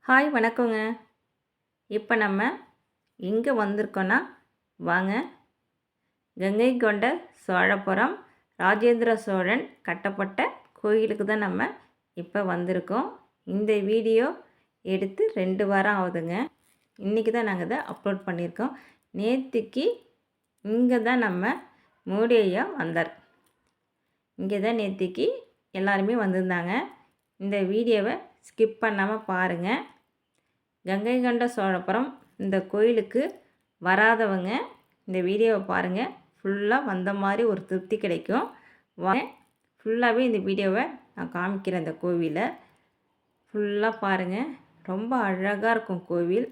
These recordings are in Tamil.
ஹாய் வணக்கங்க. இப்போ நம்ம எங்கே வந்திருக்கோன்னா, வாங்க கங்கை கொண்ட சோழபுரம் ராஜேந்திர சோழன் கட்டப்பட்ட கோயிலுக்கு தான் நம்ம இப்போ வந்திருக்கோம். இந்த வீடியோ எடுத்து 2 வாரம் ஆகுதுங்க. இன்றைக்கி தான் நாங்கள் இதை அப்லோட் பண்ணியிருக்கோம். நேற்றுக்கு இங்கே தான் நம்ம மோடி ஐயா வந்தார். இங்கே தான் நேற்றுக்கு எல்லாருமே வந்திருந்தாங்க. இந்த வீடியோவை ஸ்கிப் பண்ணாமல் பாருங்கள். கங்கை கொண்ட சோழபுரம் இந்த கோயிலுக்கு வராதவங்க இந்த வீடியோவை பாருங்கள். ஃபுல்லாக வந்த மாதிரி ஒரு திருப்தி கிடைக்கும். ஃபுல்லாகவே இந்த வீடியோவை நான் காமிக்கிறேன். இந்த கோவிலை ஃபுல்லாக பாருங்கள். ரொம்ப அழகாக இருக்கும் கோவில்.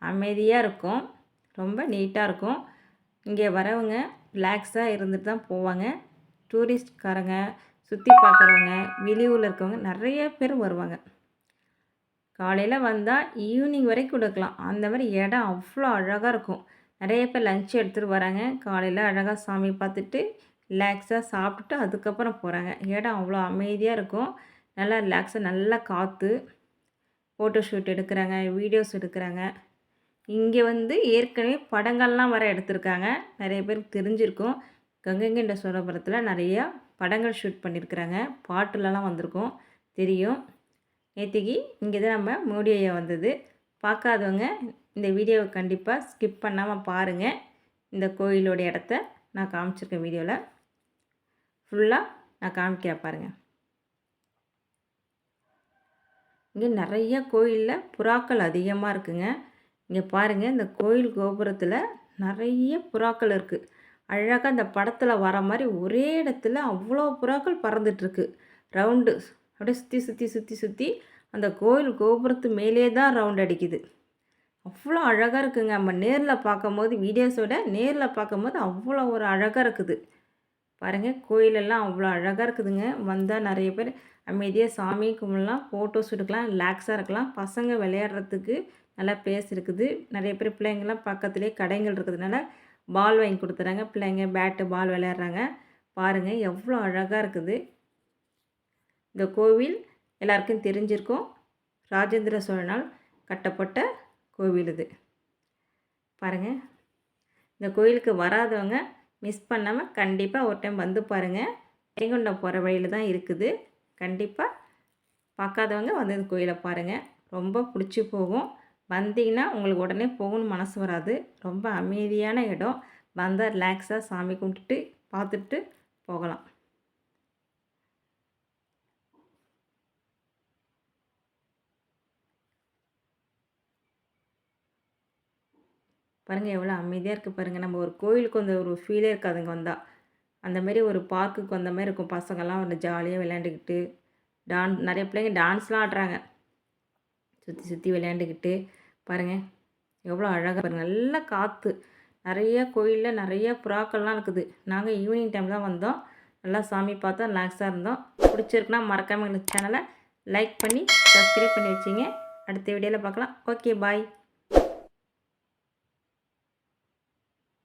அமைதியாக இருக்கும். ரொம்ப நீட்டாக இருக்கும். இங்கே வரவங்க ரிலாக்ஸாக இருந்துட்டு தான் போவாங்க. டூரிஸ்ட்காரங்க, சுற்றி பார்க்குறவங்க, வெளியூரில் இருக்கவங்க நிறைய பேர் வருவாங்க. காலையில் வந்தால் ஈவினிங் வரைக்கும் கொடுக்கலாம். அந்த மாதிரி இடம் அவ்வளோ அழகாக இருக்கும். நிறைய பேர் லஞ்ச் எடுத்துகிட்டு வராங்க. காலையில் அழகாக சாமி பார்த்துட்டு ரிலாக்ஸாக சாப்பிட்டுட்டு அதுக்கப்புறம் போகிறாங்க. இடம் அவ்வளோ அமைதியாக இருக்கும். நல்லா ரிலாக்ஸாக நல்லா காற்று. ஃபோட்டோ ஷூட் எடுக்கிறாங்க, வீடியோஸ் எடுக்கிறாங்க. இங்கே ஏற்கனவே படங்கள்லாம் வர எடுத்திருக்காங்க. நிறைய பேருக்கு தெரிஞ்சிருக்கும். கங்கை கொண்ட சோழபுரத்தில் நிறையா படங்கள் ஷூட் பண்ணியிருக்கிறாங்க. பாட்டுலலாம் வந்திருக்கும், தெரியும். நேற்றுக்கு இங்கே தான் நம்ம மோடி ஐயா வந்தது. பார்க்காதவங்க இந்த வீடியோவை கண்டிப்பாக ஸ்கிப் பண்ணாமல் பாருங்கள். இந்த கோயிலோட இடத்த நான் காமிச்சிருக்கேன். வீடியோவில் ஃபுல்லாக நான் காமிக்கிறேன் பாருங்கள். இங்கே நிறைய கோயிலில் புறாக்கள் அதிகமாக இருக்குங்க. இங்கே பாருங்கள், இந்த கோயில் கோபுரத்தில் நிறைய புறாக்கள் இருக்குது. அழகாக இந்த படத்தில் வர மாதிரி ஒரே இடத்துல அவ்வளோ புறாக்கள் பறந்துட்டுருக்கு. ரவுண்டு அப்படியே சுற்றி சுற்றி சுற்றி சுற்றி அந்த கோயில் கோபுரத்து மேலே தான் ரவுண்ட் அடிக்குது. அவ்வளோ அழகாக இருக்குங்க. நம்ம நேரில் பார்க்கும்போது, வீடியோஸோட நேரில் பார்க்கும்போது அவ்வளோ ஒரு அழகாக இருக்குது. பாருங்கள், கோயிலெல்லாம் அவ்வளோ அழகாக இருக்குதுங்க. வந்தால் நிறைய பேர் அமைதியாக சாமி கும்பிடலாம், ஃபோட்டோஸ் எடுக்கலாம், ரிலாக்ஸாக இருக்கலாம். பசங்க விளையாடுறதுக்கு நல்லா பிளேஸ் இருக்குது. நிறைய பேர் பிள்ளைங்கள்லாம் பக்கத்துலேயே கடைகள் இருக்கிறதுனால பால் வாங்கி கொடுத்துறாங்க. பிள்ளைங்க பேட்டு பால் விளையாடுறாங்க. பாருங்கள் எவ்வளோ அழகாக இருக்குது. இந்த கோவில் எல்லாருக்கும் தெரிஞ்சிருக்கும். ராஜேந்திர சோழனால் கட்டப்பட்ட கோவில் இது. பாருங்கள், இந்த கோயிலுக்கு வராதவங்க மிஸ் பண்ணாமல் கண்டிப்பாக ஒரு டைம் வந்து பாருங்கள். வைகுண்டம் போகிற வழியில் தான் இருக்குது. கண்டிப்பாக பார்க்காதவங்க வந்து இந்த கோயிலை பாருங்கள். ரொம்ப பிடிச்சி போகும். வந்தீங்கன்னா உங்களுக்கு உடனே போகணும்னு மனசு வராது. ரொம்ப அமைதியான இடம். வந்தால் ரிலாக்ஸாக சாமி கும்பிட்டுட்டு பார்த்துட்டு போகலாம். பாருங்கள் எவ்வளோ அமைதியாக இருக்குது பாருங்கள். நம்ம ஒரு கோயிலுக்கு வந்த ஒரு ஃபீலே இருக்காதுங்க வந்தால். அந்தமாரி ஒரு பார்க்குக்கு வந்த மாதிரி இருக்கும். பசங்கள்லாம் வந்து ஜாலியாக விளையாண்டுக்கிட்டு நிறைய பிள்ளைங்க டான்ஸ்லாம் ஆடுறாங்க. சுற்றி சுற்றி விளையாண்டுக்கிட்டு பாருங்கள் எவ்வளோ அழகாக பாருங்கள். நல்லா காற்று. நிறைய கோயிலில் நிறைய புறாக்கள்லாம் இருக்குது. நாங்கள் ஈவினிங் டைம் தான் வந்தோம். நல்லா சாமி பார்த்தோம், ரிலாக்ஸாக இருந்தோம். பிடிச்சிருக்குன்னா மறக்காமல் எங்கள் சேனலை லைக் பண்ணி சப்ஸ்கிரைப் பண்ணி வச்சிங்க. அடுத்த வீடியோவில் பார்க்கலாம். ஓகே, பாய்.